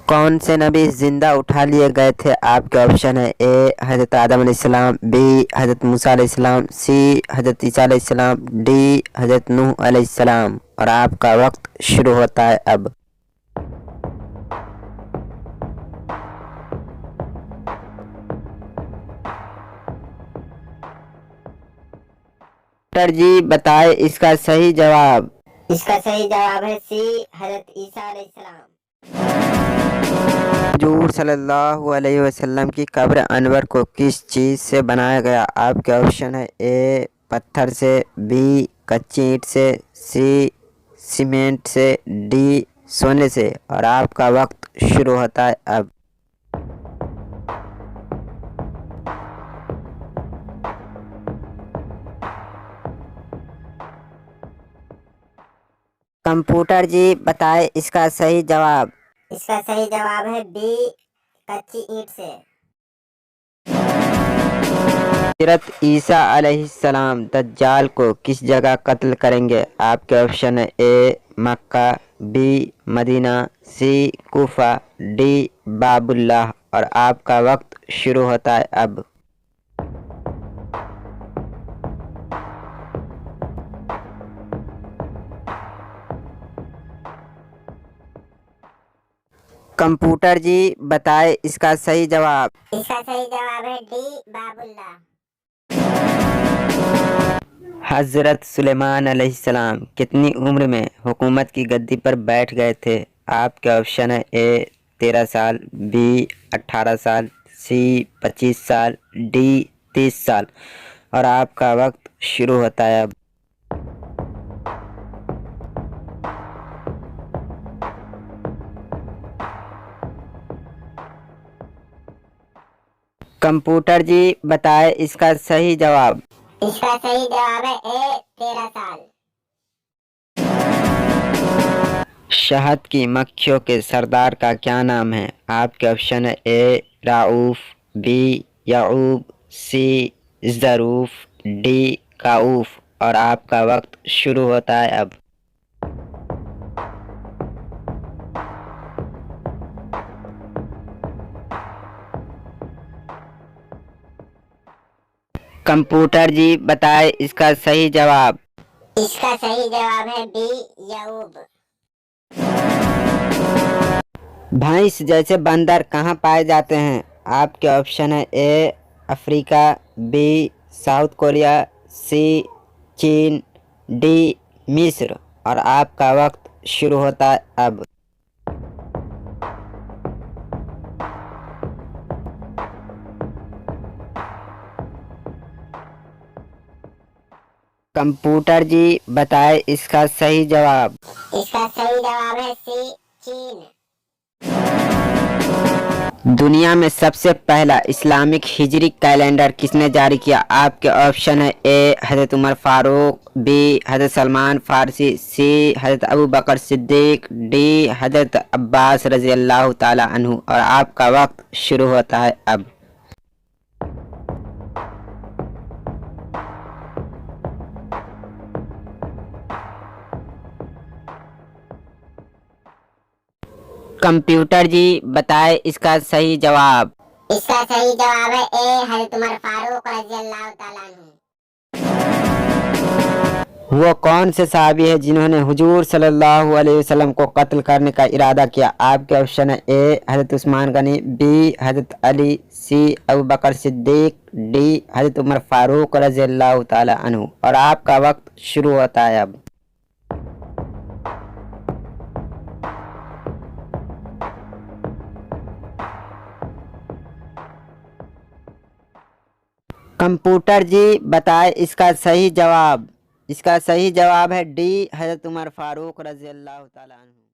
कौन से नबी जिंदा उठा लिए गए थे? आपके ऑप्शन है ए हज़रत आदम अलैहिस्सलाम, बी हज़रत मूसा अलैहिस्सलाम, सी हज़रत ईसा अलैहिस्सलाम, डी हज़रत नूह अलैहिस्सलाम। और आपका वक्त शुरू होता है अब। डॉक्टर जी बताए इसका सही जवाब। इसका सही जवाब है सी हज़रत ईसा अलैहिस्सलाम। हुजूर सल्लल्लाहु अलैहि वसल्लम की कब्र अनवर को किस चीज़ से बनाया गया? आपके ऑप्शन है ए पत्थर से, बी कच्ची ईंट से, सी सीमेंट से, डी सोने से। और आपका वक्त शुरू होता है अब। कंप्यूटर जी बताए इसका सही जवाब। इसका सही जवाब है बी कच्ची ईंट से। हज़रत ईसा अलैहिस्सलाम दज्जाल को किस जगह कत्ल करेंगे? आपके ऑप्शन है ए मक्का, बी मदीना, सी कूफा, डी बाबुल्लाह। और आपका वक्त शुरू होता है अब। कंप्यूटर जी बताए इसका सही जवाब। इसका सही जवाब है डी बाबुल्लाह। हज़रत सुलेमान अलैहिस्सलाम कितनी उम्र में हुकूमत की गद्दी पर बैठ गए थे? आपके ऑप्शन है ए 13 साल, बी 18 साल, सी 25 साल, डी 30 साल। और आपका वक्त शुरू होता है अब। कंप्यूटर जी बताए इसका सही जवाब। इसका सही जवाब है ए 13 साल। शहद की मक्खियों के सरदार का क्या नाम है? आपके ऑप्शन है ए राऊफ, बी याऊब, सी ज़रूफ, डी काऊफ। और आपका वक्त शुरू होता है अब। कंप्यूटर जी बताए इसका सही जवाब। इसका सही जवाब है बी याऊब। भैंस जैसे बंदर कहाँ पाए जाते हैं? आपके ऑप्शन है A Africa, B South Korea, C चीन, डी मिस्र। और आपका वक्त शुरू होता है अब। कंप्यूटर जी बताए इसका सही जवाब। इसका सही जवाब है सी चीन। दुनिया में सबसे पहला इस्लामिक हिजरी कैलेंडर किसने जारी किया? आपके ऑप्शन है ए हज़रत उमर फारूक, बी हज़रत सलमान फारसी, सी हज़रत अबू बकर सिद्दीक, डी हज़रत अब्बास रज़ी अल्लाह ताला अन्हु। और आपका वक्त शुरू होता है अब। कंप्यूटर जी बताए इसका सही जवाब। इसका सही जवाब है ए हज़रत उमर फारूक रज़ी अल्लाह ताला अन्हु। वो कौन से सहाबी है जिन्होंने हुजूर सल्लल्लाहु अलैहि वसल्लम को कत्ल करने का इरादा किया? आपके ऑप्शन है ए हज़रत उस्मान गनी, बी हज़रत अली, सी अबू बकर सिद्दीक, डी हज़रत उमर फारूक रज़ी अल्लाह ताला अन्हु। और आपका वक्त शुरू होता है अब। कंप्यूटर जी बताए इसका सही जवाब। इसका सही जवाब है डी हज़रत उमर फारूक रज़ी अल्लाह ताला अन्हु।